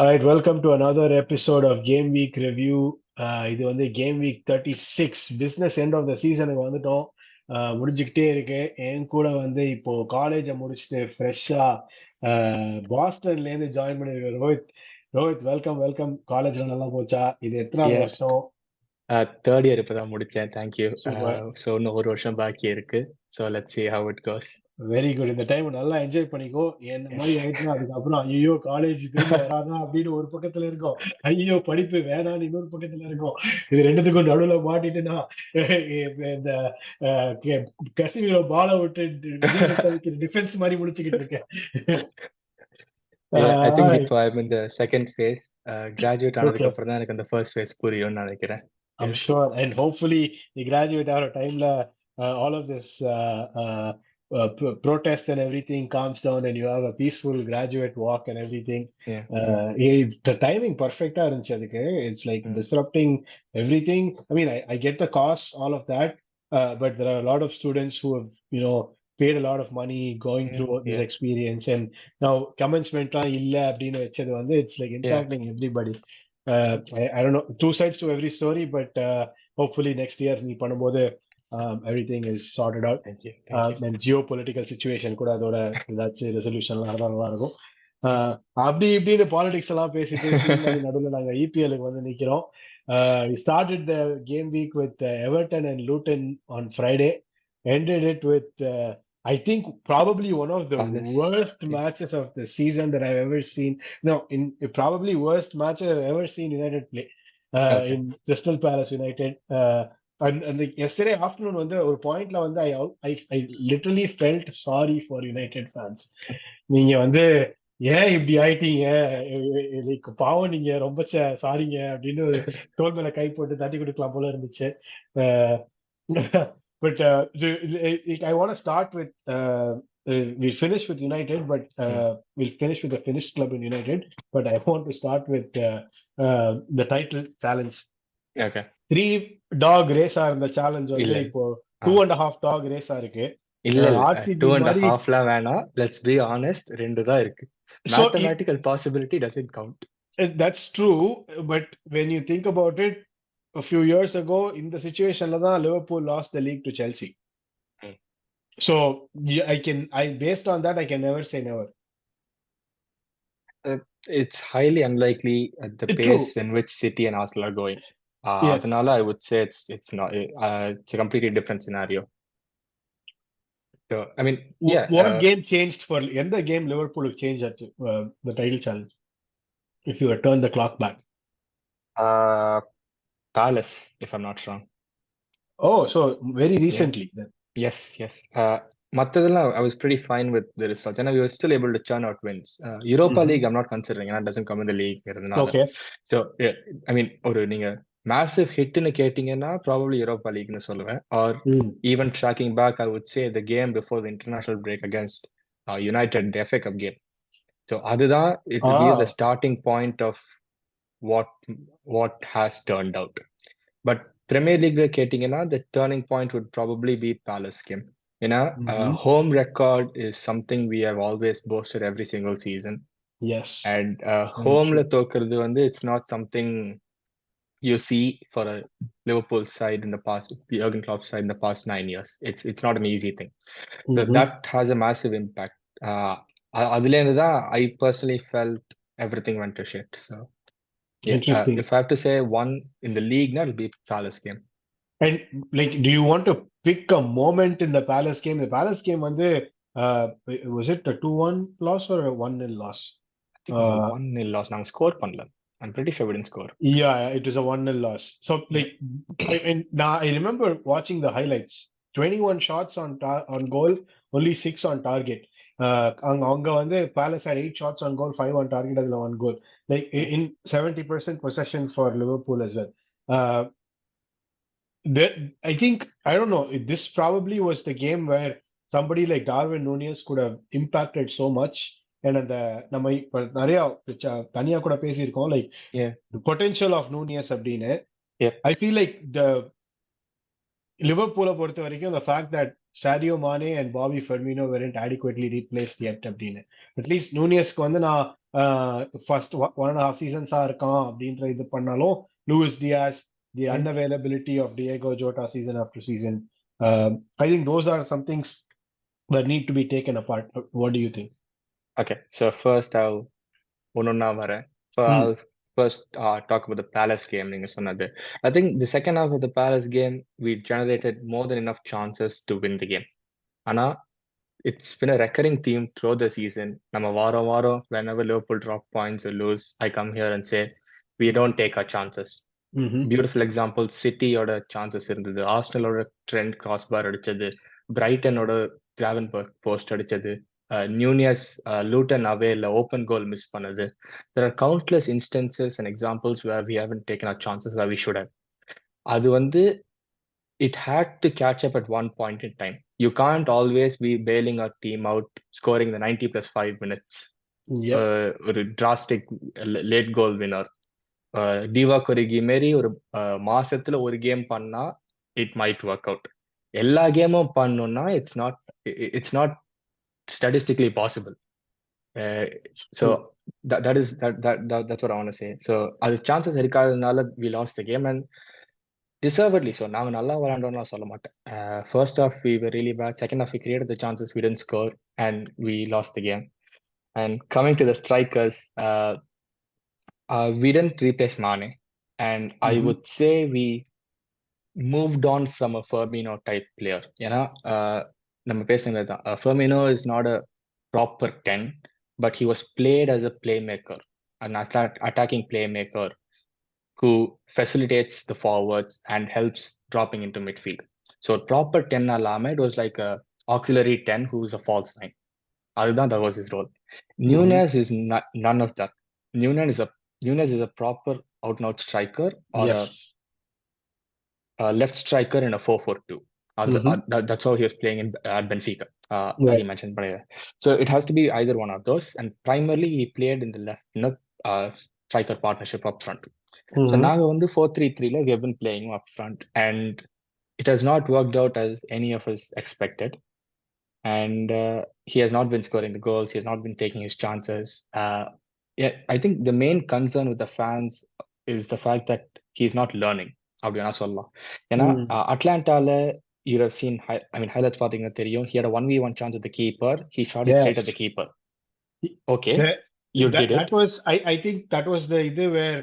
Alright, welcome to another episode of Game Week Review. இது வந்து Game Week 36 business end of the சீசனுக்கு வந்துட்டோம். முடிஞ்சுக்கிட்டே இருக்கு. என் கூட வந்து இப்போ காலேஜை முடிச்சுட்டு ஃப்ரெஷ்ஷா பாஸ்டன்ல இருந்து ஜாயின் பண்ணிருக்க ரோஹித். Rohit, welcome welcome. காலேஜ்ல நல்லா போச்சா? இது எத்தனாவது Yeah, வருஷம்? தேர்ட் இயர் இப்பதான் முடிச்சேன். தேங்க்யூ. சூப்பர், ஸோ இன்னும் ஒரு வருஷம் பாக்கி இருக்கு. So let's see how it goes. Very good. இந்த டைம் நல்லா என்ஜாய் பண்ணிக்கோ. என்ன Yes. மாதிரி ஆயிடுச்சுன்னா அதுக்கப்புறம் ஐயோ காலேஜ் திரும்ப வராதா அப்படின்னு ஒரு பக்கத்துல இருக்கும், ஐயோ படிப்பு வேணாம்னு இன்னொரு பக்கத்துல இருக்கும். இது ரெண்டுத்துக்கும் நடுவுல மாட்டிட்டுனா இந்த கசிவில பால விட்டு டிஃபென்ஸ் மாதிரி முடிச்சுக்கிட்டு இருக்கேன். Yeah, I think இப்போ I'm in the second phase. Graduate okay, ஆனதுக்கு அப்புறம் தான் எனக்கு அந்த first phase புரியும்னு நினைக்கிறேன். I'm Yeah. sure, and hopefully you graduate out of time la all of this protest and everything calms down and you have a peaceful graduate walk and everything. Yeah. The timing perfect ah irundhuchu adukku. It's like Mm. disrupting everything. I mean, I get the cost, all of that, but there are a lot of students who have, paid a lot of money going Yeah. through this Yeah. experience, and now commencement la illa அப்படினு வெச்சது வந்து it's like Yeah. impacting everybody. I don't know, two sides to every story, but hopefully next year நீ பண்ணும்போது everything is sorted out. Thank you. Thank you. And geopolitical situation கூட அதோட ஏதாச்சும் resolution நடந்தா நல்லா இருக்கும். அப்படி இப்படின்னு பாலிடிக்ஸ் எல்லாம் பேசி பேசி நடுவில் நாங்கள் இபிஎலுக்கு வந்து நிற்கிறோம். We started the game week with Everton and Luton on Friday, ended it with I think probably one of the Palace. worst Yeah. matches of the season that I've ever seen. No, in probably worst match I've ever seen United play. Okay. In Crystal Palace United. And the yesterday afternoon வந்து ஒரு பாயிண்ட்ல வந்து I literally felt sorry for United fans. நீங்க வந்து ஏன் இப்படி ஆயிட்டீங்க, like பாவம், நீங்க ரொம்ப சாரிங்க அப்படின்னு தோல் மேல கை போட்டு தட்டி கொடுக்கலாம் போல இருந்துச்சு. But I want to start with we'll finish with United, but we'll finish with the Finnish club in United. But I want to start with the title challenge. Okay. 3 dog race இருந்த challenge வந்து இல்ல. இப்போ 2.5 dog race இருக்கு. இல்ல RCB 2.5 மாதிரி வேணாம். Let's be honest, 2 தான் இருக்கு. So Mathematical possibility doesn't count. that's true, but when you think about it, a few years ago in the situation la da Liverpool lost the league to Chelsea. So based on that I can never say never. It's highly unlikely at the True. pace in which City and Arsenal are going. Yes. அதனால I would say it's not it's a completely different scenario. So I mean, yeah. What game changed for எந்த game Liverpool changed at the title challenge? If you had turned the clock back. Palace, if I'm not wrong. Oh, so very recently then. Yes. மத்ததெல்லாம் I was pretty fine with the results, and we were still able to churn out wins. Europa League I'm not considering, and that doesn't come in the league. Okay. So yeah, I mean, ஒரு நீங்க massive hit னு கேட்டீங்கன்னா probably Europa League னு சொல்லுவேன். Or even tracking back, I would say the game before the international break against United, the FA Cup game. So அதுதான் it will be the starting point of what has turned out. But Premier League கேட்டீங்கன்னா the turning point would probably be Palace game. Home record is something we have always boasted every single season. Yes. And homeல தோக்குறது வந்து it's not something you see for a Liverpool side in the past, Jurgen Klopp side in the past 9 years. It's not an easy thing. So that has a massive impact. அதுல இருந்து தான் I personally felt everything went to shit. So yeah, Interesting. if I have to say one in the league, now it'll be Palace game. And like, do you want to pick a moment in the Palace game? The Palace game வந்து was it a 2-1 loss or a 1-0 loss? I think it was a 1-0 loss. நாங்க score பண்ணல. I'm pretty sure we didn't score. Yeah, it was a 1-0 loss. So like, I remember watching the highlights. 21 shots on goal, only 6 on target. அங்க வந்து Palace had 8 shots on goal, 5 on target, அதுல 1 goal. Like in 70% possession for Liverpool as well. I think, I don't know, this probably was the game where somebody like Darwin Núñez could have impacted so much. And அந்த நம்ம இப்ப நிறைய தனியா கூட பேசியிருக்கோம், like the potential of Núñez அப்படின்னு. I feel like the Liverpool பொறுத்த வரைக்கும் the fact that Sadio Mane and Bobby Firmino weren't adequately replaced yet அப்படின்னு. At least Núñezக்கு வந்து நான் ஃபர்ஸ்ட் 1.5 சீசன்ஸா இருக்கான் அப்படின்ற இது பண்ணாலும் Luis Diaz, the Mm. unavailability of Diego Jota season after season, I think those are some things that need to be taken apart. What do you think? Okay, so first I'll ஒன்னொன்னா வரேன். So Hmm. I'll first talk about the Palace game நீங்க சொன்னது. I think the second half of the Palace game, we generated more than enough chances to win the game. ஆனா it's been a recurring theme throughout the season. நம்ம வாரம் வாரம் whenever Liverpool drop points or lose, I come here and say we don't take our chances. Mm-hmm. Beautiful example சிட்டியோட chances இருந்தது, ஆர்சனலோட trend cross பார் அடிச்சது, பிரைட்டனோட கிராவன்பர்க் post அடிச்சது, நியூனியஸ் Luton அவேல open கோல் miss பண்ணது. There are countless instances and examples where we haven't taken our chances where we should have. அது வந்து it had to catch up at one point in time. You can't always be bailing our team out, scoring the 90 plus 5 minutes. Yep. ஒரு drastic late goal winner. டிவா கொரிகி மாரி ஒரு மாசத்துல ஒரு game பண்ணா it might work out. எல்லா கேமும் பண்ணணும்னா it's not statistically possible. So that's what I want to say. So அது சான்சஸ் இருக்காததுனால we lost the game and deservedly. So நாங்கள் நல்லா விளையாண்டோம்லாம் சொல்ல மாட்டேன். First half we were really bad, second half we created the chances, we didn't score and we lost the game. And coming to the strikers, we didn't replace Mane, and I would say we moved on from a Firmino type player. ஏன்னா நம்ம பேசுனது தான், Firmino is not a proper 10, but he was played as a playmaker, an attacking playmaker who facilitates the forwards and helps dropping into midfield. So proper 10 இல்லாம it was like a auxiliary 10 who's a false 9. அதுதான் that was his role. Nunes is none of that. Nunes is a proper out-and-out striker or Yes. a left striker in a 4-4-2. That's how he was playing at Benfica. That he mentioned. So it has to be either one of those. And primarily he played in the left striker partnership up front. So now on the 4-3-3, we have been playing up front, and it has not worked out as any of us expected. And he has not been scoring the goals. He has not been taking his chances. Yeah, I think the main concern with the fans is the fact that he's not learning. அப்படின்னா சொல்லலாம். ஏன்னா அட்லாண்டால you have seen, highlights பார்த்தீங்கன்னா தெரியும், he had a 1v1 chance at the keeper. He shot it straight at the keeper. Okay, you did it. That was, I think that was the idea where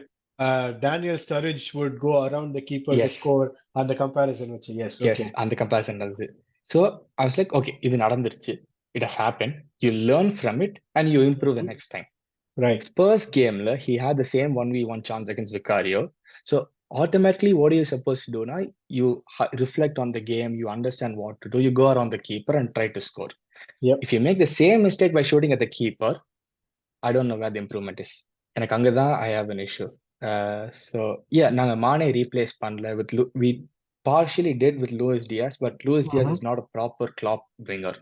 Daniel Sturridge would go around the keeper to score on the comparison. Yes, okay. On the comparison. So I was like, okay, இது நடந்துருச்சு. It has happened. You learn from it and you improve the next time. Right. Spurs game, he had the same 1v1 chance against Vicario. So automatically, what are you supposed to do now? You reflect on the game, you understand what to do, you go around the keeper and try to score. Yep. If you make the same mistake by shooting at the keeper, I don't know where the improvement is. எனக்கு அங்கதான் I have an issue. So yeah, நாங்க மானே replace பண்ணல. We partially did with Luis Diaz, but Luis Diaz is not a proper Klopp winger.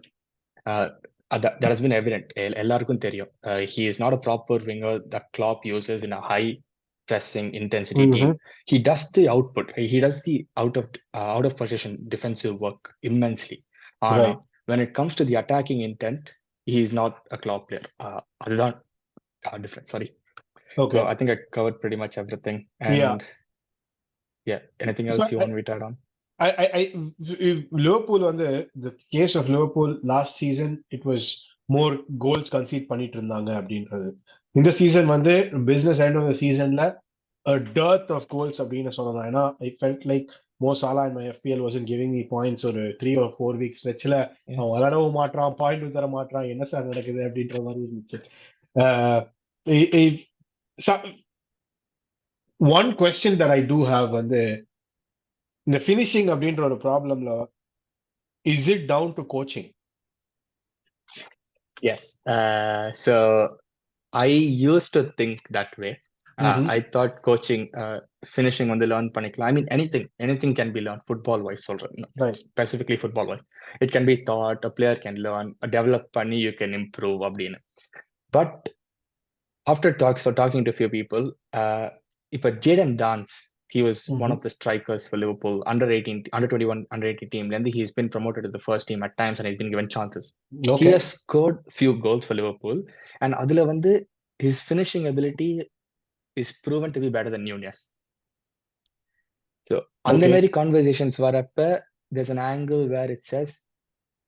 That has been evident. எல்லாருக்கும் தெரியும். He is not a proper winger that Klopp uses in a high pressing intensity team. He does the output. He does the out of position defensive work immensely. Right. When it comes to the attacking intent, he is not a Klopp player. அதுதான் different. Sorry. Okay. So I think I covered pretty much everything. And yeah, anything else you want me to add on? Liverpool on the case of Liverpool last season, it was more goals concede பண்ணிட்டு இருந்தாங்க அப்படின்றது. இந்த season வந்து business end of the seasonல a dearth of goals அப்படின்னு சொல்லலாம். ஏன்னா I felt like Mo Salah in my FPL wasn't giving me points ஒரு 3 or 4 weeks stretchல அவன் விளையாடவும் மாட்டான், பாயிண்ட் தர மாட்டான், என்ன சார் நடக்குது அப்படின்ற மாதிரி இருந்துச்சு. One question that I do have வந்து இந்த finishing அப்படின்ற ஒரு ப்ராப்ளம்ல is it down to coaching? Yes. So I used to think that way. I thought coaching, finishing on the learn பண்ணிக்கலாம். I mean anything can be learned football wise சொல்றேன். Right. Specifically football wise. It can be taught, a player can learn, develop பண்ணி you can improve அப்படின்னு. But after talking to a few people, இப்ப Jadon Dance, he was one of the strikers for Liverpool, under 21, under 18 team. And he's been promoted to the first team at times and he's been given chances. Okay. He has scored few goals for Liverpool. And அதுல வந்து his finishing ability is proven to be better than Nunez. So அந்த Okay. மாதிரி conversations வரப்ப there's an angle where it says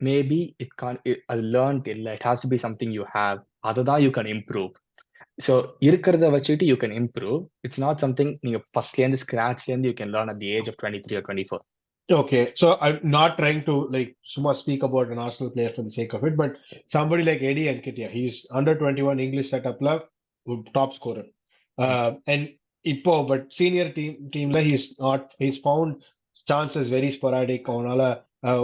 maybe it can't அது learned இல்லை, it has to be something you have, அதுதான் you can improve. So இருக்கிறத வச்சுட்டு you can improve. It's not something நீங்க ஃபர்ஸ்ட்லேருந்து ஸ்க்ராட்ச்லேருந்து you can learn at the age of 23 or 24. Okay, so I'm not trying to like Suma speak about an Arsenal player for the sake of it, but somebody like Eddie Nketiah, he's under 21 English setup love, top scorer. And Ipo, but senior team he's not, he's found chances very sporadic. அவனால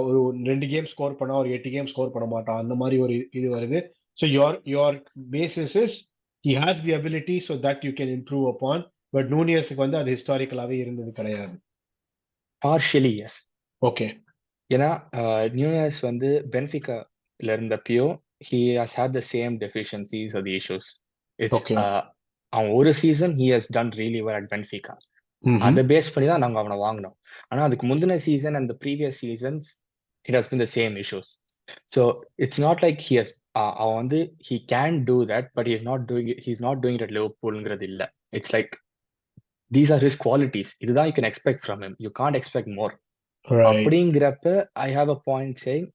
ஒரு 2 game score பண்ணா ஒரு 8 game score பண்ண மாட்டான், அந்த மாதிரி ஒரு இது வருது. So your basis is he has the ability so that you can improve upon, but நூனியஸ்க்கு வந்து அது ஹிஸ்டாரிக்கலாவே இருந்தது கிடையாது. Partially yes. Okay. ஏன்னா நியூயர்ஸ் வந்து பென்ஃபிகால இருந்தப்பயோ he has had the same deficiencies or the issues. It's Okay. அவன் ஒரு season he has done really well at Benfica. அதை base பண்ணி தான் நாங்கள் அவனை வாங்கினோம். ஆனா அதுக்கு முந்தின season and previous seasons it has been the same issues. So it's not like he has அவன் வந்து he can do that, but he's not doing it at லிவர்பூல்ங்கிறது இல்லை. It's like these are his qualities. இதுதான் you can expect from him. You can't expect more. அப்படிங்கிறப்ப I have a point saying,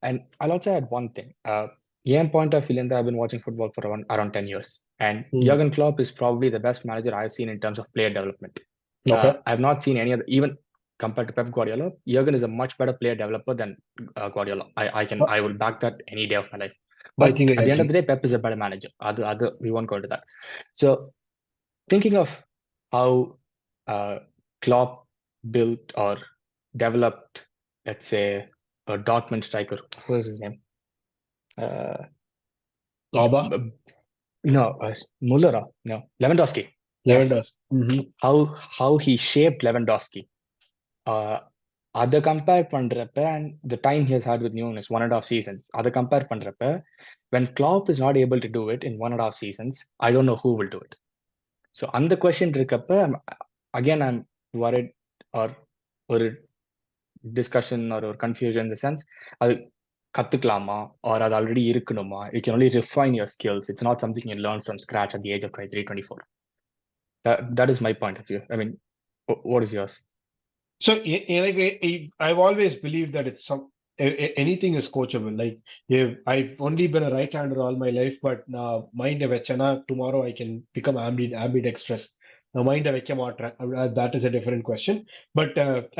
and I'll also add one thing. N point of view, I've been watching football for around 10 years, and Jurgen Klopp is probably the best manager I've seen in terms of player development. I've not seen any other, even compared to Pep Guardiola. Jurgen is a much better player developer than Guardiola. I will back that any day of my life. But at the end of the day, Pep is a better manager. We won't go into that. So thinking of how Klopp built or developed, let's say, a Dortmund striker. What is his name? No, Muller. No, Lewandowski. Lewandowski. How he shaped Lewandowski. அதை compare பண்றப்ப, and the time he has had with Nunez, 1.5 seasons, அதை compare பண்றப்ப, when Klopp is not able to do it in 1.5 seasons, I don't know who will do it. So அந்த question இருக்கப்ப, again I'm worried, or ஒரு discussion or confusion in the sense, அது கத்துக்கலாமா or அது already இருக்கணுமா? You can only refine your skills. It's not something you learn from scratch at the age of 23, 24. That is my point of view. I mean, what is yours? So I've always believed that it's anything is coachable. Like I've only been a right-hander all my life, but mind vechana, tomorrow I can become ambidextrous. Mind vekka maatren. That is a different question. But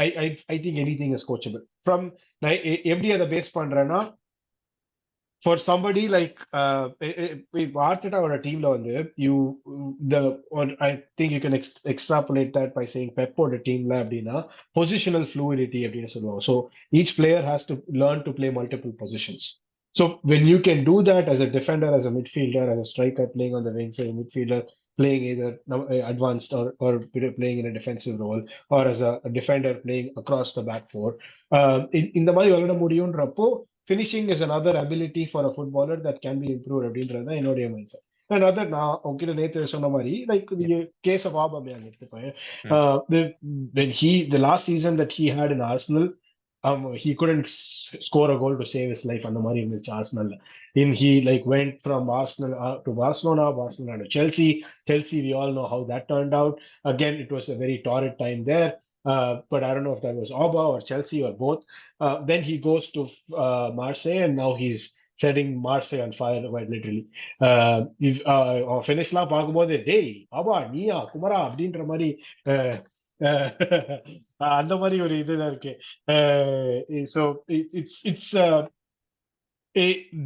I think anything is coachable. From every other base பண்றேன்னா, for somebody like Arteta or a team on there, I think you can extrapolate that by saying Pep or the team abdina positional fluidity abdina solluvaanga. So each player has to learn to play multiple positions. So when you can do that as a defender, as a midfielder, as a striker playing on the wings, as a midfielder playing either advanced or playing in a defensive role, or as a defender playing across the back four, in the மாதிரி விளையாட முடியும்ன்றப்போ finishing is another ability for a footballer that can be improved அப்படின்றத என்னுடைய mind set. Another, நான் உங்ககிட்ட நேத்து சொன்ன மாதிரி, like the case of Aubameyang எடுத்துப்பேன். When the last season that he had in Arsenal, he couldn't score a goal to save his life. அந்த மாதிரி இருந்துச்சு Arsenal. He like went from Arsenal to Barcelona to Chelsea. We all know how that turned out. Again, it was a very torrid time there. But I don't know if that was Auba or Chelsea or both. Then he goes to Marseille, and now he's setting Marseille on fire, quite literally. Finishலாம் பார்க்கும்போது டேய் ஆபா நீயா குமரா அப்படின்ற மாதிரி அந்த மாதிரி ஒரு இதுதான் இருக்கு. So it's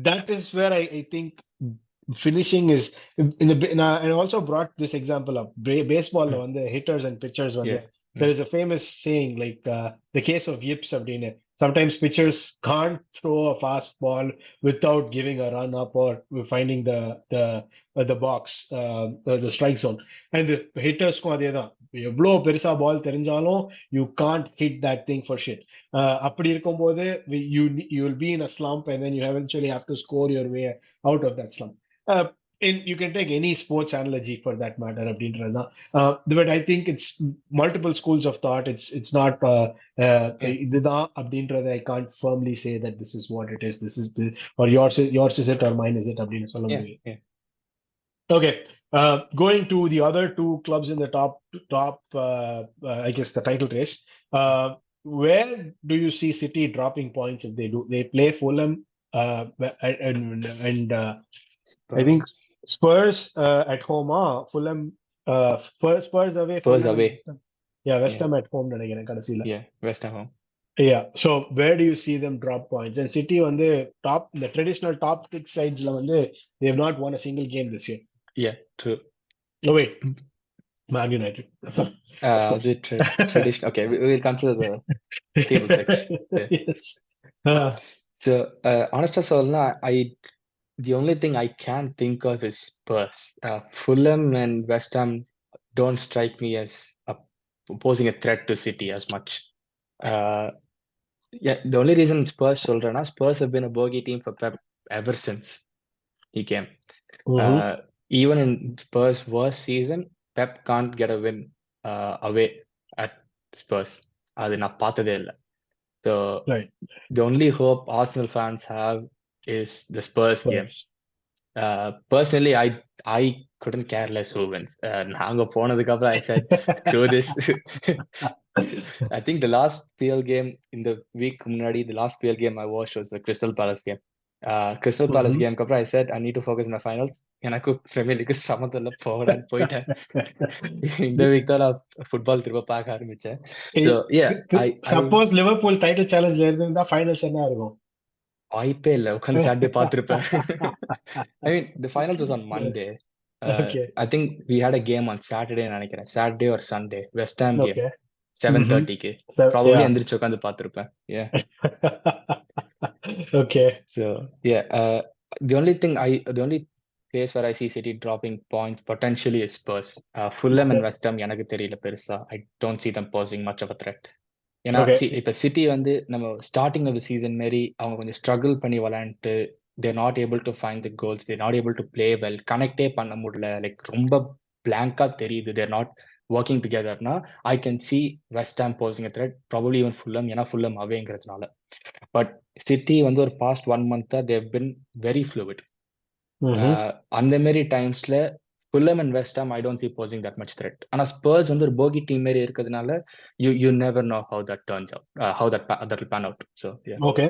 that is where I think finishing is in the. I also brought this example of baseball on the hitters and pitchers. There is a famous saying like the case of yips abdine. Sometimes pitchers can't throw a fast ball without giving a run up or finding the box, the strike zone. And the hitters ko adedha. எவ்வளோ பெருசா பால் தெரிஞ்சாலும் you can't hit that thing for shit. அப்படி இருக்கும்போது you will be in a slump, and then you eventually have to score your way out of that slump. You can take any sports analogy for that matter, but I think it's multiple schools of thought. It's not I can't firmly say that this is what it is. This is or yours is it or mine is it. Okay. Going to the other two clubs in the top, I guess the title race. Where do you see City dropping points if they do? They play Fulham, and I think Spurs. Spurs at home. Fulham, Spurs away, Spurs Fulham and away. West Ham. Yeah, West Yeah. Ham at home நினைக்கிறேன் கடைசியில. Yeah. West Ham home. Yeah. So where do you see them drop points? And City வந்து the traditional top six sidesல வந்து they have not won a single game this year. Yeah, true. Oh wait, Man United. Of course. The tradition. Okay, we'll consider the table six. Yeah. Yes. Uh, So, honestly, சொல்லணும்னா, the only thing I can think of is Spurs. Fulham and West Ham don't strike me as posing a threat to City as much. Yeah, the only reason Spurs சொல்றேன்னா, Spurs have been a bogey team for Pep ever since he came. mhm. Even in Spurs' worst season, Pep can't get a win away at Spurs. அது நான் பார்த்ததே இல்லை. So Right. the only hope Arsenal fans have is the Spurs game. Spurs. Personally, I couldn't care less who wins. நாங்க போனதுக்கு அப்புறம் I said, screw this. I think the last PL game in the week முன்னாடி, the last PL game I watched was the Crystal Palace game. Crystal Palace Mhm. game அப்புறம் I said I need to focus on my finals. எனக்கு Premier League சம்மந்தம் இல்லை, போகடான்னு போயிட்டேன். இந்த week தான் நான் football திரும்ப பார்க்க ஆரம்பிச்சேன். So yeah, Suppose Liverpool title challenge இருந்தா finals என்ன இருக்கும்? வாய்ப்பே இல்லை, உட்காந்து சாட்டர்டே பார்த்துருப்பேன். I mean, the finals was on Monday. Okay. I think we had a game on Saturday நினைக்கிறேன். Saturday or Sunday. West Ham game. Okay. 7:30க்கு. So, Probably yeah. எந்திரிச்சு உட்காந்து பார்த்துருப்பேன். Yeah. Okay. So yeah, the only place where I see City dropping points potentially is Spurs. Fulham and West Ham எனக்கு தெரியல பெருசா. I don't see them posing much of a threat. ஏன்னா இப்ப city வந்து நம்ம ஸ்டார்டிங் ஆஃப் த சீசன் மாரி அவங்க கொஞ்சம் ஸ்ட்ரகிள் பண்ணி விளையாண்டுட்டு they're not able to find the goals, they're not able to play well, கனெக்டே பண்ண முடியல, லைக் ரொம்ப பிளாங்கா தெரியுது, தேர் நாட் ஒர்க்கிங் டுகெதர்னா I can see West Ham posing a threat, probably even Fulham, ஏன்னா ஃபுல்லம் அவேங்கிறதுனால. பட் சிட்டி வந்து ஒரு past 1 month they've been very fluid. அந்த மாரி டைம்ஸ்ல Fulham and West Ham, I don't see posing that much threat. ஆனா Spurs வந்து ஒரு bogey team மாதிரி இருக்கிறதுனால you never know how that turns out, how that will pan out. So yeah. Okay.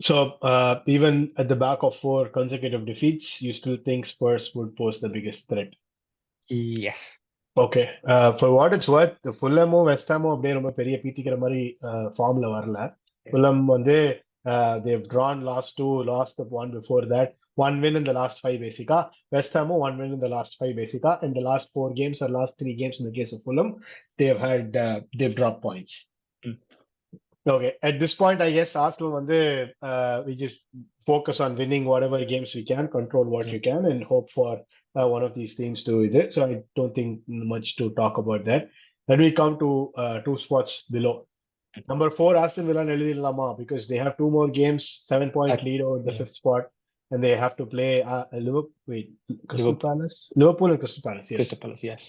So even at the back of 4 consecutive defeats, you still think Spurs would pose the biggest threat? Yes. Okay. For what it's worth, the Fulham West Ham அப்படியே ரொம்ப பெரிய பீத்திக்கிற மாதிரி ஃபார்ம்ல வரல. Fulham வந்து they've drawn last 2, lost the one before that. 1 win in the last 5 basically. West Ham 1 win in the last 5 basically. In the last 4 games or last 3 games in the case of Fulham, they've dropped points. Okay, at this point, I guess Arsenal we just focus on winning whatever games we can, control what you can, and hope for one of these teams to do it. So I don't think much to talk about that. Then we come to 2 spots below. Number 4, Aston Villa Lama, because they have 2 more games, 7-point lead over the 5th spot, and they have to play Crystal Palace, Liverpool and Crystal Palace. Yes, Crystal Palace. Yes.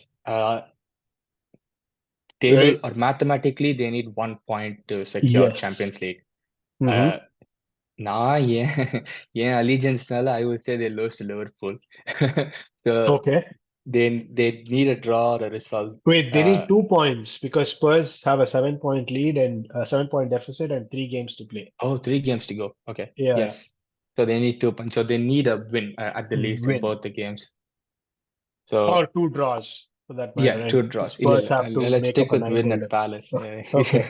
Table or mathematically they need 1 point to secure Champions League. நான் ஏன் allegiance-னால I would say they lose to Liverpool. So okay, they need a draw or a result. Wait, they need 2 points because Spurs have a 7-point lead and a 7-point deficit and 3 games to play. Oh, 3 games to go. Okay. Yeah. Yes. So they need 2 points. So they need a win at the least in both the games. So or 2 draws for that matter. Yeah, 2 draws. Spurs have to let's make stick up a with 9 win goal at deficit. Palace. Okay.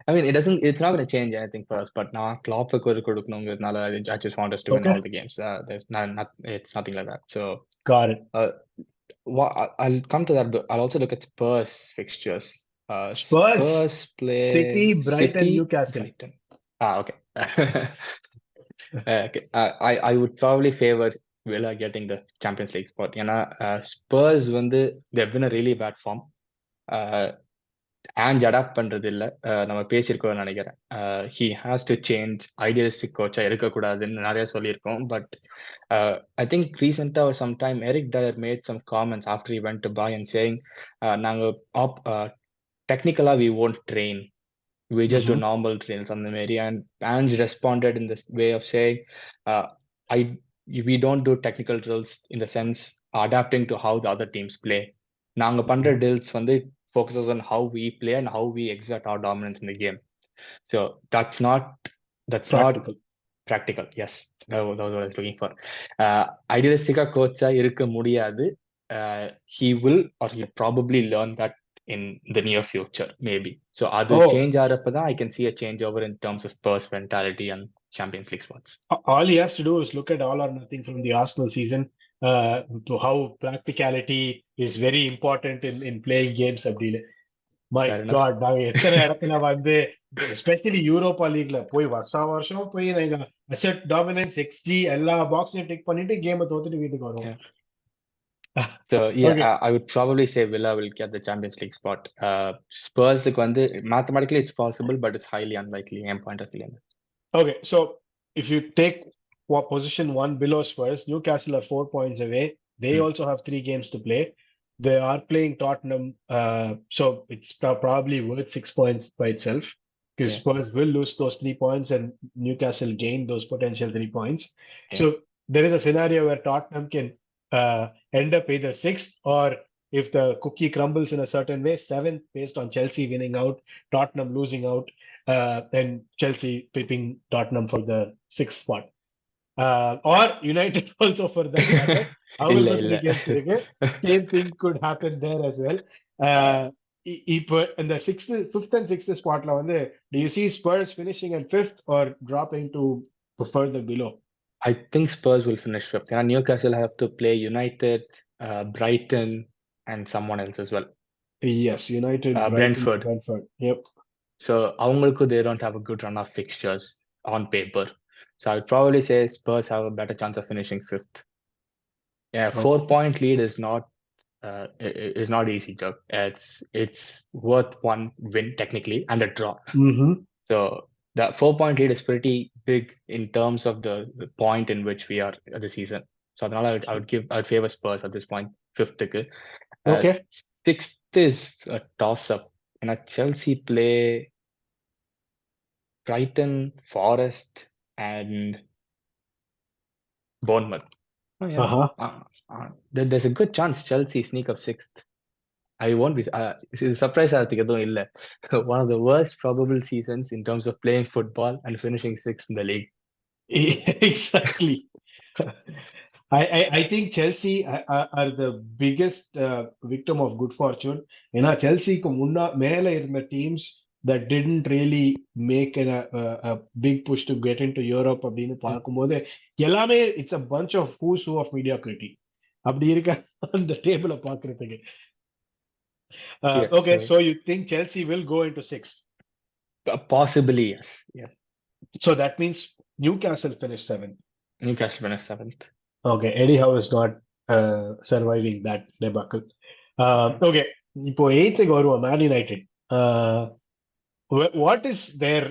I mean, it's not going to change anything for us, but now Klopp கொடுக்கணும்ங்கிறதுனால I just want us to win all the games. It's nothing like that. So got it. I'll come to that, but I'll also look at Spurs fixtures. Spurs play City, Brighton, Newcastle. Brighton. Okay. Okay. I would probably favor Villa getting the Champions League spot. ஏன்னா Spurs வந்து they've been a really bad form. and adapt பண்றது இல்ல. நம்ம பேசியிருக்கோம்னு நினைக்கிறேன். He has to change. Idealistic கோச்சா இருக்கக்கூடாதுன்னு நிறைய சொல்லியிருக்கோம். But I think recently or sometime Eric Dyer made some comments after he went to Bayern saying நாங்க technically we won't train. We just do normal trails on the Mary, and Ange responded in this way of saying, we don't do technical drills in the sense adapting to how the other teams play. நாங்க பண்ற drills வந்து focuses on how we play and how we exert our dominance in the game. So that's not Practical. practical. Yes, that was what I was looking for. Idealistic coach இருக்க முடியாது. He will or he'll probably learn that in the near future, maybe. So அது change ஆறப்பதான் I can see a change over in terms of Spurs mentality and Champions League spots. All he has to do is look at all or nothing from the Arsenal season, to how practicality is very important in playing games. My God, நாங்க எத்தனை இடத்துல வந்து especially Europa லீக்ல போய் வருஷம் போய் நாங்க asset dominance xG எல்லா பாக்ஸையும் tick பண்ணிட்டு கேமை தோத்துட்டு வீட்டுக்கு வருவோம். So yeah, I would probably say Villa will get the Champions League spot. Spurs வந்து mathematically it's possible, but it's highly unlikely in point of view. Okay, so if you take position 1 below Spurs, Newcastle are 4 points away. They also have 3 games to play. They are playing Tottenham, so it's probably worth 6 points by itself, because Spurs will lose those 3 points and Newcastle gain those potential 3 points. So there is a scenario where Tottenham can end up either 6th, or if the cookie crumbles in a certain way, 7th, based on Chelsea winning out, Tottenham losing out, and Chelsea pipping Tottenham for the 6th spot. Or United also for that matter. Same thing could happen there as well. இப்போ இந்த 5th and 6th spotல வந்து, do you see Spurs finishing at 5th or dropping to further below? I think Spurs will finish 5th. And Newcastle have to play United, Brighton, and someone else as well. Yes, United, Brentford. Yep. So அவங்களுக்கு they don't have a good run of fixtures on paper. So I would probably say Spurs have a better chance of finishing 5th. Yeah, 4-point lead is not easy, Joe. It's worth 1 win technically and a draw. So the 4-point lead is pretty big in terms of the point in which we are at the season. So I would favor Spurs at this point, 5th. Okay. 6th is a toss-up. Chelsea play Brighton, Forest, and Bournemouth. There's a good chance Chelsea sneak up 6th. I won't be surprised. One of the worst probable seasons in terms of playing football and finishing 6th in the league. Exactly. I think Chelsea are the biggest victim of good fortune. ஏன்னா செல்சிக்கு மேல இருந்த teams that didn't really make a big push to get into Europe அப்படின்னு பார்க்கும்போது எல்லாமே it's a bunch of who's who of mediocrity. அப்படி இருக்க அந்த டேபிள பார்க்கிறதுக்கு. Okay, so you think Chelsea will go into 6th? Possibly, yes. So that means Newcastle finish 7th. Newcastle finish 7th. Okay, Eddie Howe is not surviving that debacle. Okay, இப்போ 8th வருவோம், Man United. What is their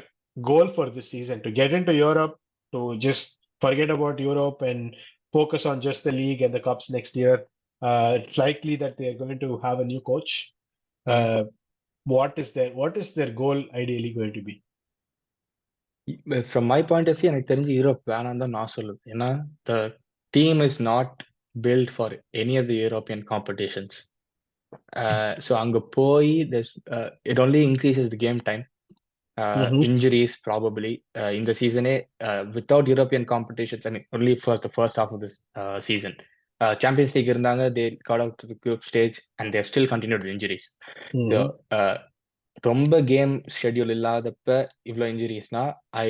goal for this season? To get into Europe, to just forget about Europe and focus on just the league and the cups next year? It's likely that they are going to have a new coach. What is their goal ideally going to be? From my point of view, எனக்கு தெரிஞ்சு Europe வேணாம் தான் நான் சொல்லுவேன். ஏன்னா the team is not built for any of the European competitions. So அங்க போய் it only increases the game time. Injuries probably in the season without European competitions. I mean, only for the first half of this season. Champions League இருந்தாங்க, they got out to the group stage and they've still continued with injuries. So ரொம்ப game schedule இல்லாதப்ப இவ்வளோ இன்ஜுரிஸ்னா I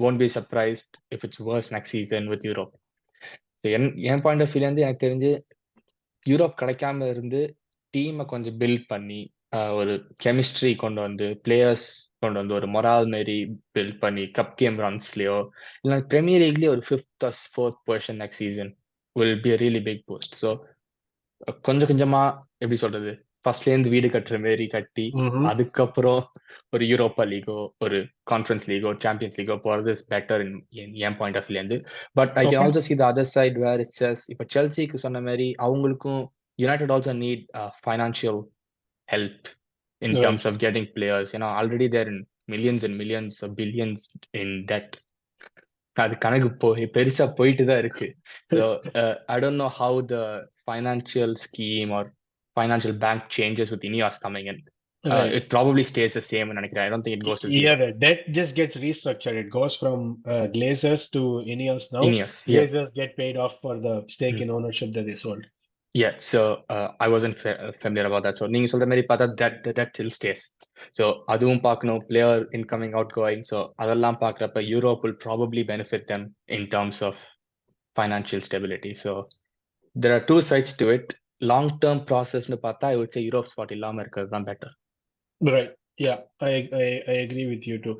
won't be surprised if it's worse next season with Europe. So என் point of வியூலேருந்து எனக்கு தெரிஞ்சு Europe கிடைக்காம இருந்து டீமை கொஞ்சம் பில்ட் பண்ணி ஒரு கெமிஸ்ட்ரி கொண்டு வந்து பிளேயர்ஸ் கொண்டு வந்து ஒரு மொரால் மாரி பில்ட் பண்ணி கப் கேம் ரன்ஸ்லயோ இல்லை பிரீமியர் லீக்லயே ஒரு 5th or 4th position next season will be a really big boost. So கொஞ்சம் கொஞ்சமா எப்படி சொல்றது, ஃபர்ஸ்ட்லேருந்து வீடு கட்டுற மாரி கட்டி அதுக்கப்புறம் ஒரு யூரோப்பா லீகோ ஒரு கான்ஃபரன்ஸ் லீகோ சாம்பியன்ஸ் லீகோ போறது இஸ் பெட்டர் என் பாயிண்ட் ஆஃப் வியூலேருந்து. But I can also see the other side where it's just இப்போ செல்சிக்கு சொன்ன மாதிரி அவங்களுக்கும் United also need financial help in terms of getting players. ஏன்னா already they're in millions and millions or billions in debt. அது கணக்கு பெருசா போயிட்டு தான் இருக்கு. So I don't know how the financial scheme or financial bank changes with Ineos coming in. Right. It probably stays the same நினைக்கிறேன். I don't think it goes to zero. Yeah, the debt just gets restructured. It goes from Glazers to Ineos now. Ineos, yeah. Glazers get paid off for the stake in ownership that they sold. Yeah, so I wasn't familiar about that. So நீங்க சொல்ற மாதிரி பார்த்தா the debt still stays. So அதுவும் பார்க்கணும், player incoming outgoing. So அதெல்லாம் பார்க்குறப்ப Europe will probably benefit them in terms of financial stability. So there are two sides to it. Long term process னு பார்த்தா I would say Europe spot இல்லாம இருக்கிறது தான் better. Right. Yeah, I agree with you too.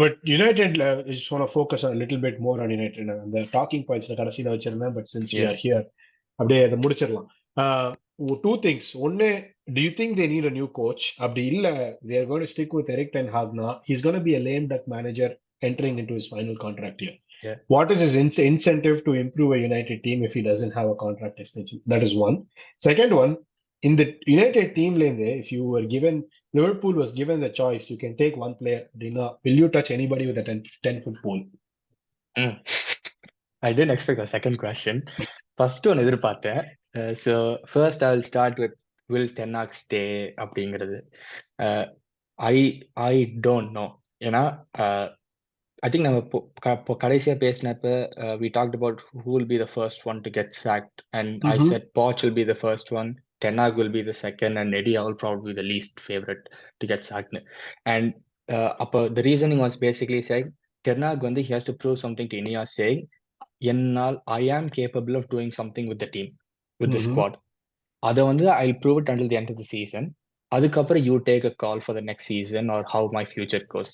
But United, I just want to focus on a little bit more on United. The talking points கடைசியில வச்சிருந்தேன், but since we are here, அப்படியே அதை முடிச்சிடலாம். Two things. One, do you think they need a new coach? அப்படி இல்ல, they are going to stick with Erik ten Hag now. He's going to be a lame duck manager entering into his final contract year. Yeah. What is his incentive to improve a United team if he doesn't have a contract extension? That is one. Second one, in the United team lane there, if you were given, Liverpool was given the choice, you can take one player. Will you touch anybody with a 10-foot pole? I didn't expect a second question. First one எதிர்பார்த்தேன். So first I will start with will ten Hag stay அப்படிங்கிறது. I don't know. ஏன்னா I think நம்ம கடைசியா பேசினப்ப we talked about who will be the first one to get sacked, and I said Poch will be the first one, Ten Hag will be the second, and Eddie Howe will probably be the least favorite to get sacked. And the reasoning was basically saying Ten Hag he has to prove something to Ineos, saying I am capable of doing something with the team, with the squad. அதை I'll prove it until the end of the season. அதுக்கப்புறம் you take a call for the next season or how my future goes.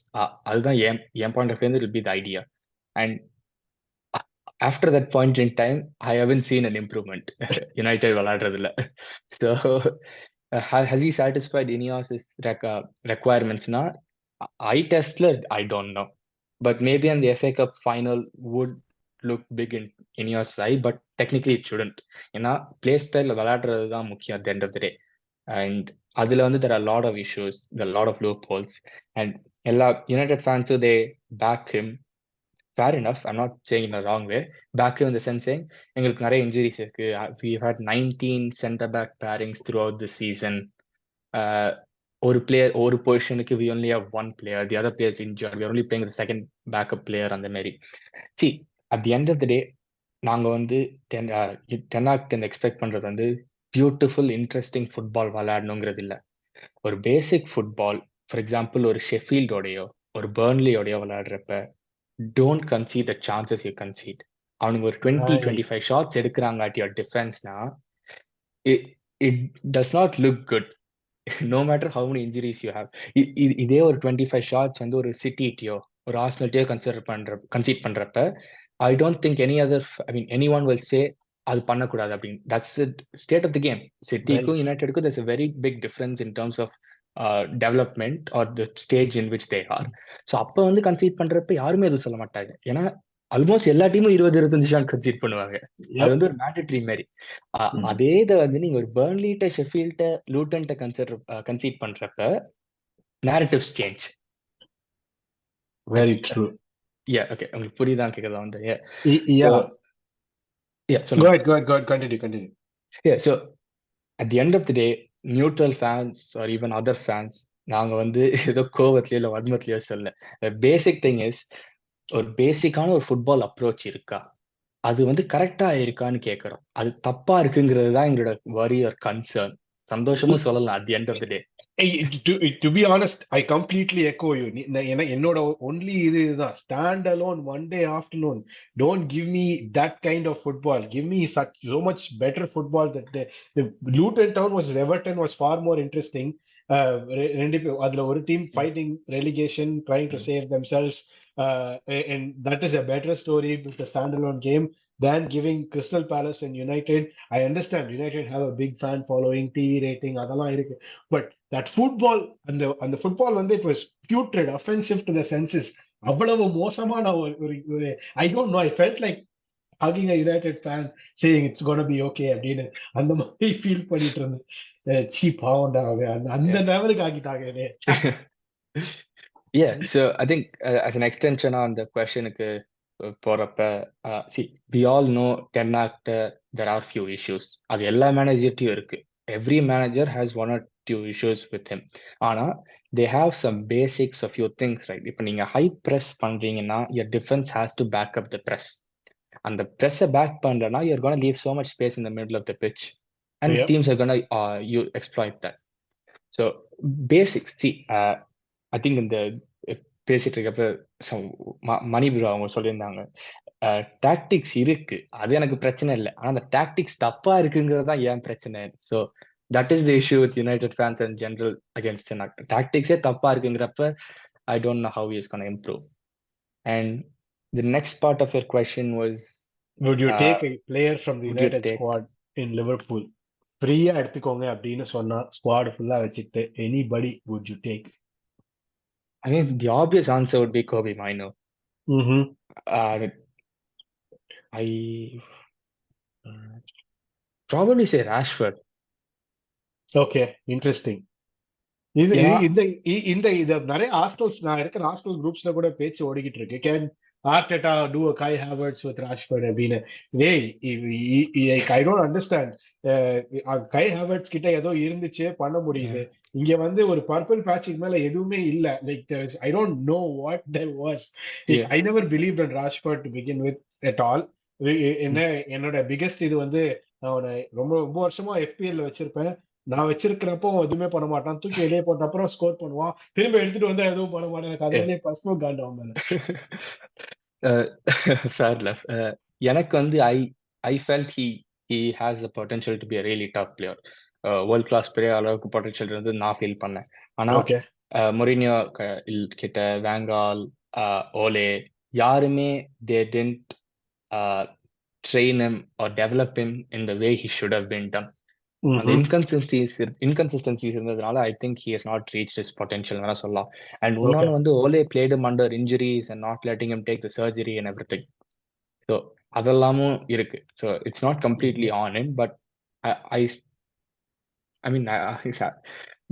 அதுதான் என் point of view, it will be the idea. And after that point in time, I haven't seen an improvement. United விளையாடுறதுல. So have we satisfied Ineos' requirements? I testல I don't know. But maybe on the FA Cup final would look big in Ineos side, but technically it shouldn't. ஏன்னா play style விளையாடுறது தான் முக்கியம் at the end of the day. And அதுல there are a lot of issues, there are a lot of loopholes, and எல்லா United fans they back him. Fair enough, I'm not saying in a wrong way. Back him in the sense saying எங்களுக்கு நிறைய injuries இருக்கு. We've had 19 center back pairings throughout the season. ஒரு பொசிஷனுக்கு we only have one player, the other player is injured, we are only playing the second backup player அந்த மாதிரி. See, at the end of the day, நாங்க Ten Hag expect பண்றது beautiful interesting football விளையாடணுங்கிறது இல்லை. ஒரு basic football, for example ஒரு ஷெஃபீல்டோடையோ ஒரு பர்ன்லியோடையோ விளையாடுறப்ப don't concede the chances you concede. அவனுக்கு ஒரு 20-25 ஷாட்ஸ் எடுக்கிறாங்க அட் யுவர் டிஃபென்ஸ்னா it does not look good, no matter how many injuries you have. இதே ஒரு 25 ஷாட்ஸ் ஒரு சிட்டிட்டியோ ஒரு ஆர்சனல்ட்டியோ கன்சீட் பண்றப்ப I don't think anyone will say அது பண்ணக்கூடாது அப்படின்னு. That's the state of the game. சிட்டிக்கும் யுனைடெடுக்கும் there's a very big difference in terms of development or the stage in which they are. So அப்ப conceit பண்றப்ப யாருமே எதுவும் சொல்ல மாட்டாங்க. ஏன்னா ஆல்மோஸ்ட் எல்லா டீமும் 20-25 ஷாட் கன்சீட் பண்ணுவாங்க. அது ஒரு மேண்டட்ரி மாதிரி. அதே இதை நீங்க ஒரு பர்ன்லிட்ட ஷெஃபீல்ட்ட லூட்டன்ட்ட கன்சீட் பண்றப்ப narratives change. Very true. Yeah, okay. உங்களுக்கு புரியுதான் கேக்குதா Yeah. So, go ahead. Continue. Yeah, so at the end of the day, neutral fans or even other fans, நாங்க ஏதோ கோவத்திலயோ இல்ல வன்மத்திலயோ சொல்ல. பேசிக் திங் இஸ், ஒரு பேசிக்கான ஒரு ஃபுட்பால் அப்ரோச் இருக்கா, அது கரெக்டா இருக்கான்னு கேட்கறோம். அது தப்பா இருக்குங்கிறது தான் எங்களோட வரி ஒரு கன்சர்ன். சந்தோஷமும் சொல்லலாம் at the end of the day. To be honest, I completely echo you. என்னோட only இதுதான், stand alone one day afternoon. Don't give me that kind of football. Give me so much better football. That the Luton Town was Everton was far more interesting. அதுல ஒரு team fighting relegation, trying to save themselves, and that is a better story with the standalone game than giving Crystal Palace and United. I understand United have a big fan following, TV rating, அதெல்லாம் இருக்கு. But that football, and the football it was putrid, offensive to the senses. அவ்வளவு மோசமான ஒரு I don't know, I felt like hugging a United fan saying it's gonna be okay அப்படின்னு அந்த மாதிரி feel பண்ணிட்டு இருந்தேன். சீப் ஆவண்டா அந்த லெவலுக்கு ஆகிட்டாங்க. Yeah, so I think as an extension on the question, போறப்ப see we all know 10 actor there are few issues. அது எல்லா மேனேஜர்ட்டையும் இருக்கு. Every manager has one or two issues with him. ஆனா they have some basics of few things, right? இப்போ நீங்க high press பண்றீங்கன்னா your defense has to back up the press. அந்த press back பண்றனா you're going to leave so much space in the middle of the pitch and Yep. teams are going to you exploit that. So basics, see, I think இந்த பேசிட்டு இருக்கப்ப மணி bro அவங்க சொல்லியிருந்தாங்க tactics இருக்கு, அது எனக்கு பிரச்சனை இல்லை, ஆனா அந்த டாக்டிக்ஸ் தப்பா இருக்குங்கிறது தான் ஏன் பிரச்சனை. So that is the issue with United fans and general against டாக்டிக்ஸே தப்பா இருக்குங்கிறப்ப I don't know how is gonna improve. And the next part of your question was Would you take a player from the United squad in Liverpool? ஃப்ரீயா எடுத்துக்கோங்க அப்படின்னு சொன்னா squad ஃபுல்லா வச்சுட்டு anybody would you take? I mean, the obvious answer would be Kobe Mino. I probably say Rashford. Okay, interesting. இது ஏன்னா இந்த இந்த இத நிறைய ஹாஸ்டல்ஸ் நான் இருக்கிற ஹாஸ்டல் குரூப்ஸ்ல கூட பேச்சு ஓடிக்கிட்டு இருக்கு. Can Arteta do a Kai Havertz with Rashford அப்படின்னு. டேய் ஐ டோன்ட் அண்டர்ஸ்டாண்ட். கை ஹாவர்ட்ஸ் கிட்ட ஏதோ இருந்துச்சு பண்ண முடியுது, இங்க வந்து ஒரு பர்பிள் பேட்சுக்கு மேல எதுவுமே இல்ல. Like I don't know what there was. I never believed in Rashford to begin with at all. என்ன என்னோட பிகெஸ்ட் இது வந்து அவனை ரொம்ப ரொம்ப வருஷமா எஃபிஎல் வச்சிருப்பேன். நான் வச்சிருக்கிறப்போ எதுவுமே பண்ண மாட்டான், தூக்கி வெளியே போட்ட அப்புறம் ஸ்கோர் பண்ணுவான், திரும்ப எடுத்துட்டு வந்தா எதுவும் பண்ண மாட்டேன். எனக்கு அதுலயே பர்சனல் காண்டாவும் மேல. எனக்கு வந்து I felt he has the potential to be a really tough player. World class player அளவுக்கு பொட்டன்ஷியல் இருந்து நான் ஃபீல் பண்ணேன். ஆனா மொரினியோ கிட்ட, வேங்கால், ஓலே யாருமே they didn't train him or develop him in the way he should have been done. அந்த inconsistencies இருந்ததுனால I think he has not reach his potential வேணா சொல்லலாம். அண்ட் இன்னொன்று வந்து Ole played him under injuries and not letting him take the surgery and everything. So அதெல்லாமும் இருக்கு. So it's not completely on him, but I mean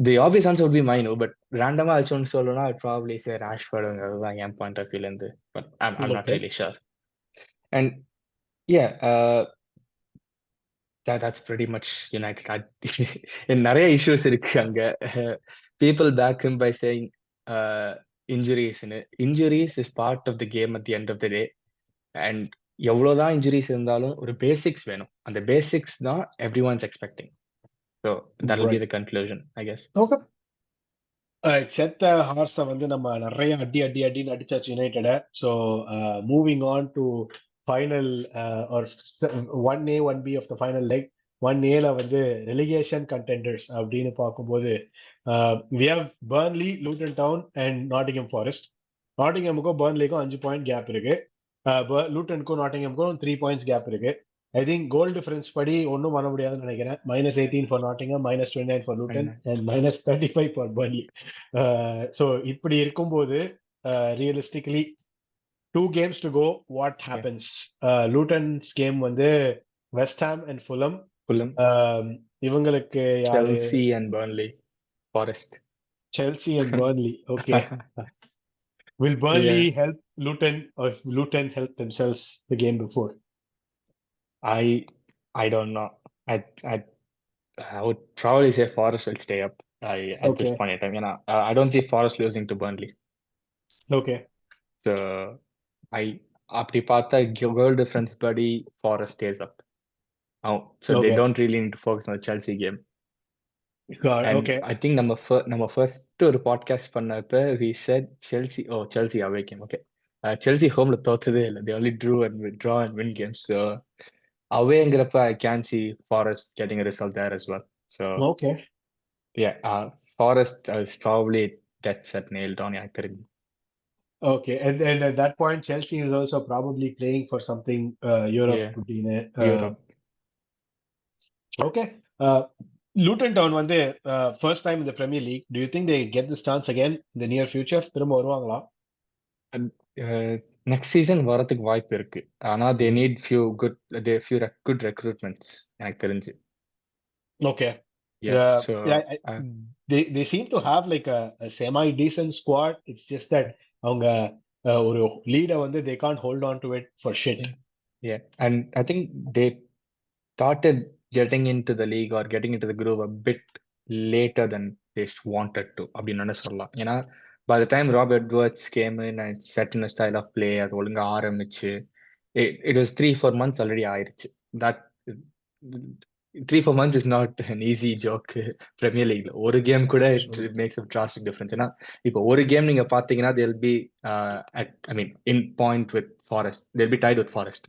the obvious answer would be Mainoo. But ரேண்டமா ஆச்சுன்னு சொல்லணும்னா ஐ probably சே ராஷ்ஃபோர்டுங்கிறது தான் என் point of வியூல இருந்து. But I'm not really sure. And that's pretty much United. நிறைய issues இருக்கு அங்க. People back him by saying injuries. Injuries is part of the game at the end of the day. And எவ்வளவுதான் injuries இருந்தாலும் ஒரு basics வேணும். அந்த basics தான் everyone's expecting. So that will be the conclusion, I guess. Okay. செத்த ஹார்ஸை வந்து நம்ம நிறைய அடின்னு அடிச்சாச்சு யுனைடெட. So moving on to final or 1A 1B of the final leg. 1Aல வந்து ரெலிகேஷன் கண்டெண்டர்ஸ் அப்படின்னு பார்க்கும்போது we have Burnley, Luton Town and Nottingham Forest. நாட்டிங்ஹாமுக்கும் பர்ன்லிக்கும் 5 பாயிண்ட் கேப் இருக்கு. லூட்டனுக்கும் நாட்டிங்ஹாமுக்கும் 3 பாயிண்ட்ஸ் கேப் இருக்கு. ஐ திங்க் கோல் டிஃபரன்ஸ் படி ஒன்றும் பண்ண முடியாதுன்னு நினைக்கிறேன். -18 for Nottingham, -29 for Luton and -35 for Burnley. So இப்படி இருக்கும்போது realistically 2 games to go, what happens? லூட்டன்ஸ் game வந்து வெஸ்ட் ஹாம் அண்ட் ஃபுல்ஹாம். இவங்களுக்கு Chelsea and Burnley, forest. Chelsea and Burnley. Okay. Will Burnley help Luton, or Luton help themselves the game before? I don't know. I would probably say Forest will stay up at this point in time. I don't see Forest losing to Burnley. Okay. So அப்படி பார்த்தா goal difference படி Forest stays up. So they don't really need to focus on the Chelsea game. And I think நம்ம first ஒரு podcast பண்ணப்ப we said Chelsea away game. Okay. Chelsea homeல தோத்ததே இல்லை. They only draw and win games. So அவேங்கிறப்ப I can see Forest getting a result there as well. So Forest is probably dead set nailed on எனக்கு தெரிஞ்சு. Okay, and at that point Chelsea is also probably playing for something Europe. Europe. Okay. Luton Town வந்து first time in the Premier League. Do you think they get this chance again in the near future? திரும்ப வருவாங்களா? Next season வரதுக்கு வாய்ப்பு இருக்கு. ஆனா they need few good recruitments எனக்கு தெரிஞ்சு. Okay. So they seem to have like a semi decent squad. It's just that அவங்க ஒரு லீடை வந்து they can't hold on to it for shit. Yeah, and I think they started getting into the league or getting into the groove a bit later than they wanted to அப்படின்னு சொல்லலாம். ஏன்னா by the time Rob Edwards came in and set in a style of play, அது ஒழுங்கா ஆரம்பிச்சு it was 3-4 months already ஆயிருச்சு. That 3-4 months is not an easy joke Premier League. ஒரு game கூட it makes a drastic difference. ஏன்னா இப்போ ஒரு game நீங்க பாத்தீங்கன்னா they'll be at I mean in point with Forest. They'll be tied with Forest.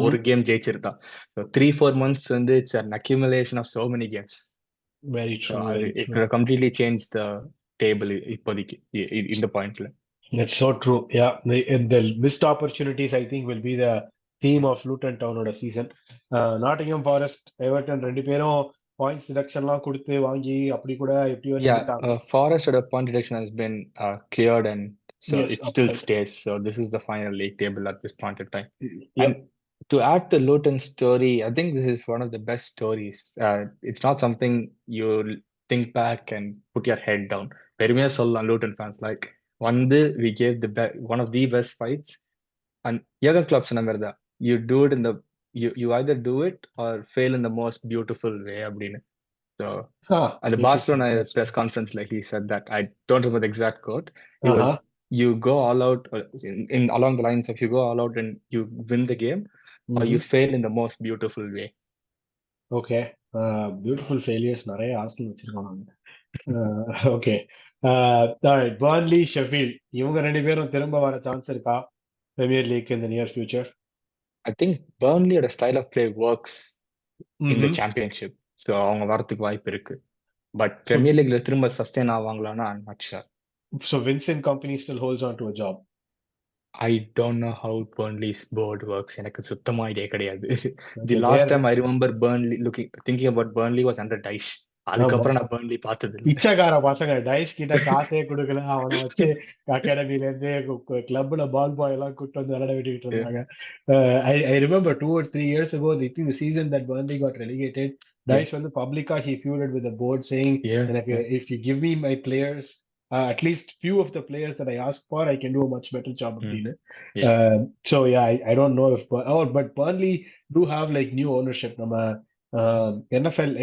ஒரு game ஜெயிச்சிருக்கா. So 3-4 months வந்து it's an accumulation of so many games. Very So true, very it true. could have completely changed the table இப்போதைக்கு இந்த பாயிண்ட்ல. That's so true. Yeah, the missed opportunities I think will be the theme of Luton Town oda season. Nottingham Forest, Everton ரெண்டு பேரும் points டிடக்ஷன்லாம் கொடுத்து வாங்கி அப்படி கூட எப்படியோ நின்னுட்டாங்க. Forest point deduction has been cleared and so Yes, it still upheld. stays. So this is the final league table at this point in time. Yep. And to add to Luton's story, I think this is one of the best stories. It's not something you think back and put your head down. பெருமையா சொல்லலாம் Luton fans like we gave one of the best fights and Jurgen Klopp சொன்ன மாதிரி தான் you do it in the you either do it or fail in the most beautiful way அப்படின்னு. So at the Barcelona press conference, like he said that I don't remember the exact quote. It was you go all out in along the lines of you go all out and you win the game, or you fail in the most beautiful way. Okay, beautiful failures நிறைய Arsenal வச்சிருக்காங்க. Okay, Burnley Sheffield இவங்க ரெண்டு பேரும் திரும்ப வர chance இருக்கா premier league in the near future? I think Burnley or a style of play works in the championship, so அவங்க வரதுக்கு வாய்ப்பு இருக்கு. But Premier League திரும்ப sustain ஆவாங்களான்னா I'm not sure. So Vincent Kompany still holds on to a job. I don't know how Burnley's board works. எனக்கு சுத்தமா idea கிடையாது. The last time I remember thinking about Burnley was under Dyche. அதுக்கப்புறம் நான் Burnley பார்த்தது இல்லை. பிச்சைக்கார பசங்க டைஷ் கிட்ட காசே கொடுக்கல, அவனை வச்சு அகாடமில இருந்து கிளப்ல பால் பாய் எல்லாம் கூட்டு வந்து விளையாட விட்டுக்கிட்டு இருந்தாங்க. I remember 2 or 3 years ago, I think the season that Burnley got relegated, Dyche வந்து publicly he feuded with the board saying, if you give me my players, at least few of the players that I ask for, I can do a much better job அப்படின்னு. So yeah, I don't know if but Burnley do have like new ownership. நம்ம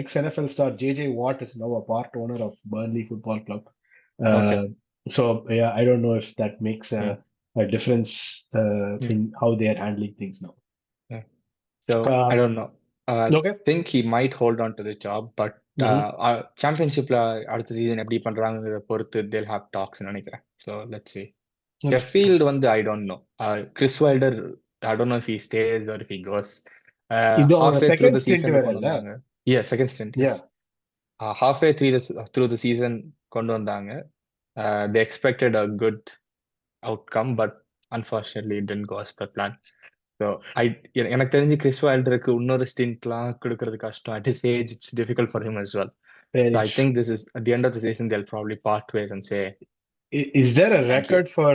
ex-NFL star JJ Watt is now a part owner of Burnley Football Club. So yeah, I don't know if that makes a difference in how they are handling things now. So I don't know. I think he might hold on to the job, but championshipல அடுத்த season எப்படி பண்றாங்கங்கறத பொறுத்து they'll have talks நினைக்கிறேன். So let's see. Sheffield வந்து I don't know. Chris Wilder, I don't know if he stays or if he goes. Halfway through the season கொண்டு வந்தாங்க. Yeah, second stint. Yes. Halfway through the season கொண்டு வந்தாங்க. They expected a good outcome, but unfortunately it didn't go as per plan. So எனக்கு தெரிஞ்சு Chris வைல்டருக்கு இன்னொரு ஸ்டின்ட்லாம் கொடுக்கறது கஷ்டம். At his age, it's difficult for him as well. So I think this is at the end of the season they'll probably part ways and say. Is there a record for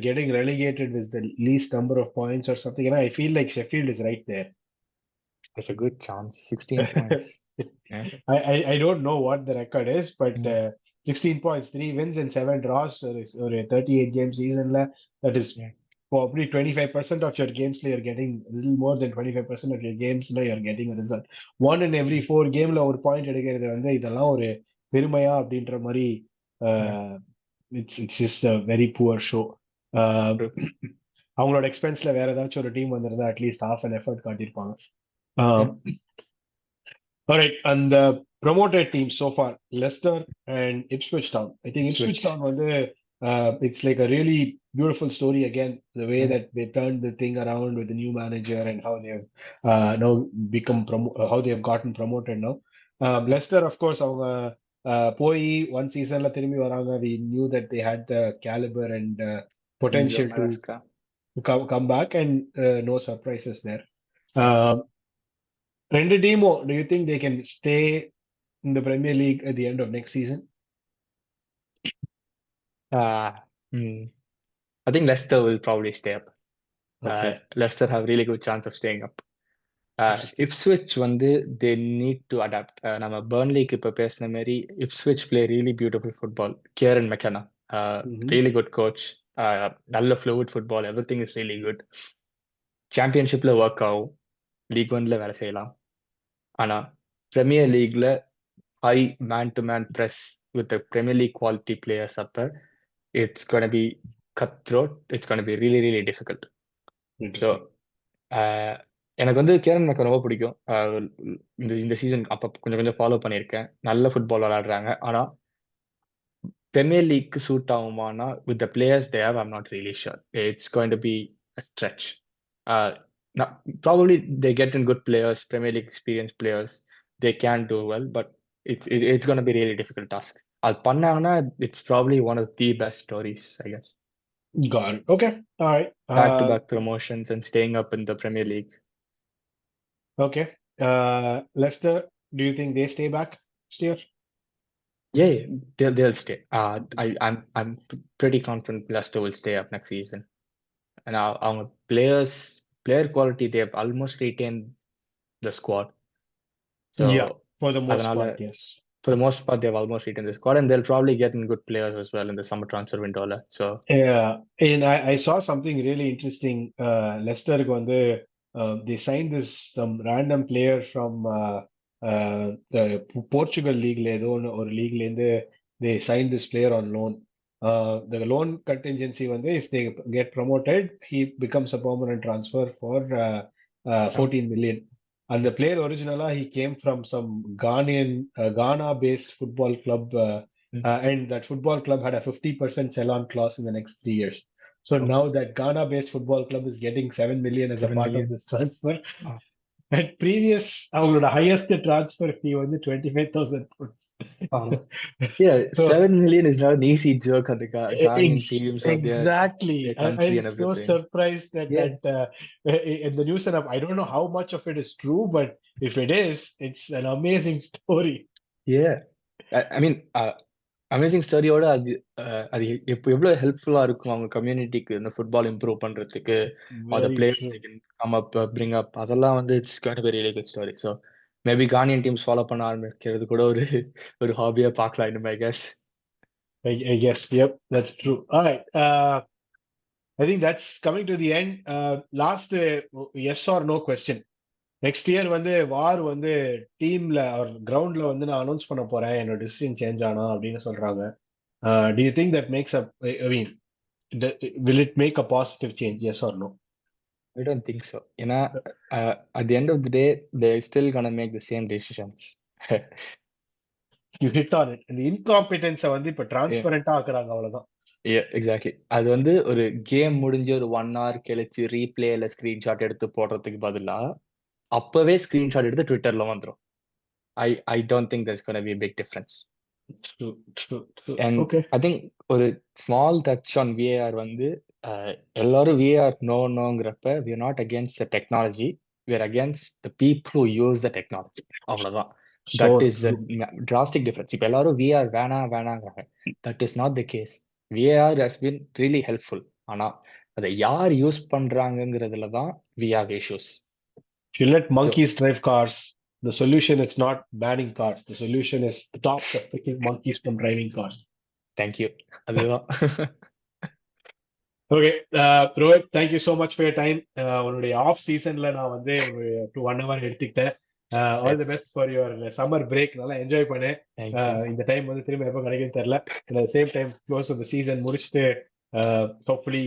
getting relegated with the least number of points or something? I feel like Sheffield is right there. There's a good chance. 16 points. I don't know what the record is, but 16 points, 3 wins and 7 draws, or a 38 game season. That is probably 25% of your games. You're getting a little more than 25% of your games. You're getting a result. 1 in every 4 games, ஒரு point எடுக்கிறது வந்து இதெல்லாம் ஒரு பெருமையா அப்படின்ற மாதிரி. It's just a very poor show. அவங்களோட எக்ஸ்பென்ஸ்ல வேற ஏதாச்சும் ஒரு டீம் வந்திருந்தா அட்லீஸ்ட் half an effort காட்டியிருப்பாங்க. All right, and the promoted teams so far, Leicester and Ipswich Town. I think Ipswich Town it's like a really beautiful story again, the way that they turned the thing around with the new manager and how they have now how they have gotten promoted now. Leicester, of course, அவங்க போய் one seasonல திரும்பி வராங்க. We knew that they had the caliber and potential to come back, and no surprises there. ரெண்டு டீமும், do you think they can stay in the Premier League at the end of next season? I think Leicester will probably stay up. Leicester have really good chance of staying up. Ipswich they need to adapt. நம்ம Burnleyக்கு இப்ப பேசின மாதிரி Ipswich play really beautiful football. Kieran McKenna, really good coach. நல்ல fluid football, everything is really good. சாம்பியன்ஷிப்ல work ஆகும், league ஒன்ல வேலை செய்யலாம். ஆனா பிரீமியர் லீக்ல high man-to-man press with the Premier League quality players அப்ப it's going to be cutthroat. It's going to be really, really difficult. So, எனக்கு வந்து கேரன் மேக்கர் ரொம்ப பிடிக்கும். இந்த சீசன் அப்போ கொஞ்சம் ஃபாலோ பண்ணியிருக்கேன். நல்ல ஃபுட்பால் விளையாடுறாங்க. ஆனால் பிரீமியர் லீக்கு சூட் ஆகுமானா with the players they have I'm not really sure. It's going to be a stretch. Probably they get in good players, premier league experience players, they can do well, but it's going to be really difficult task. அது பண்ணாங்கன்னா it's probably one of the best stories, I guess. Got it. Okay. All right. Back-to-back promotions and staying up in the Premier League. Okay. Leicester, do you think they stay back this year? Yeah, they'll stay. I'm pretty confident Leicester will stay up next season. And our player quality, they have almost retained the squad. So Yeah, for the most part, yes. For the most part, they've almost retained the squad, and they'll probably get in good players as well in the summer transfer window. So yeah, and I saw something really interesting. Leicester வந்து they signed this some random player from the Portugal league ஏதோ ஒரு league இருந்து they signed this player on loan. The loan contingency வந்து if they get promoted, he becomes a permanent transfer for 14 million. And the player originally he came from some Ghana-based football club, and that football club had a 50% sell-on clause in the next 3 years. So now that Ghana-based football club is getting 7 million as a part of this transfer. And previous, our highest transfer fee was 25,000 pounds. Yeah, So, 7 million is not an easy joke on the Ghanaian teams or exactly. their country I'm and so everything. surprised that in the news setup, I don't know how much of it is true, but if it is, it's an amazing story. Yeah, I mean, amazing ஸ்டோரியோட அது எவ்வளவு ஹெல்ப்ஃபுல்லா இருக்கும் அவங்க கம்யூனிட்டிக்கு இந்த football improve பண்றதுக்கு, அந்த players come up bring up, அதெல்லாம் வந்து it's going to be really good story. So maybe கானியன் டீம்ஸ் ஃபாலோ பண்ண ஆரம்பிக்கிறது கூட ஒரு ஹாபியா பார்க்கலாம் இன்னும், ஐ கெஸ். I guess, yep, that's true. All right. I think that's coming to the end. Last yes or no question. Next year வந்து வார் வந்து டீம்ல ஒரு கிரவுண்ட்ல வந்து நான் அனௌன்ஸ் பண்ண போறேன், என்னோட டிசிஷன் சேஞ்ச் ஆனா அப்படின்னு சொல்றாங்க. Do you think that makes I mean, will it make a positive change? Yes or no? I don't think so. ஏன்னா at the end of the day they're still gonna make the same decisions. You hit on it. இந்த இன்காம்பிடன்ஸை வந்து இப்ப டிரான்ஸ்பரண்டா ஆக்குறாங்க, அவ்வளவுதான். Exactly. அது வந்து ஒரு game முடிஞ்சு ஒரு 1 hour கழிச்சு ரீப்ளேல ஸ்கிரீன்ஷாட் எடுத்து போடுறதுக்கு பதிலா அப்பவே ஸ்கிரீன்ஷாட் எடுத்து ட்விட்டர்ல வந்துடும். I don't think there's going to be a big difference. True. And okay. I think ஒரு ஸ்மால் டச் ஆன் VAR வந்து எல்லாரும் VAR நோங்கிறப்ப we are not against the technology, we are against the people who use the technology. அவ்வளவுதான். That is the drastic difference. இப்ப எல்லாரும் VAR வேணாங்கிறாங்க. That is not the case. VAR has been really helpful. ஆனா அதை யார் use பண்றாங்கிறதுல தான் we have issues. If you let monkeys drive cars, the solution is not banning cars. The solution is stop the freaking monkeys from driving cars. Thank you. அதுதான். Okay Rohit, thank you so much for your time. உன்னுடைய off சீசன்ல நான் வந்து ஒரு 1 hour எடுத்துக்கிட்டேன். All the best for your summer break. நல்லா enjoy பண்ணேன். இந்த டைம் வந்து திரும்ப எப்போ கிடைக்கும்னு தெரியல. At same time close off the season முடிச்சுட்டு hopefully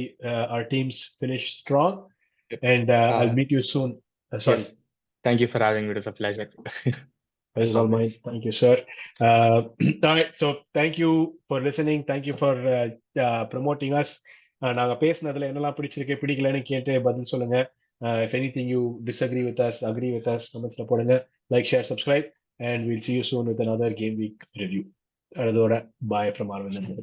our teams finish strong and I'll meet you soon. Sorry. Yes. Thank you for having me. It was a pleasure. It's all mine. Thank you, sir. All right. So thank you for listening. Thank you for promoting us. நாங்க பேசினதுல என்னெல்லாம் பிடிச்சிருக்கு பிடிக்கலன்னு கேட்டு பதில் சொல்லுங்க. If anything you disagree with us, agree with us, comments போடுங்க. Like, share, subscribe, and we'll see you soon with another game week review. அதோட bye from Arvind.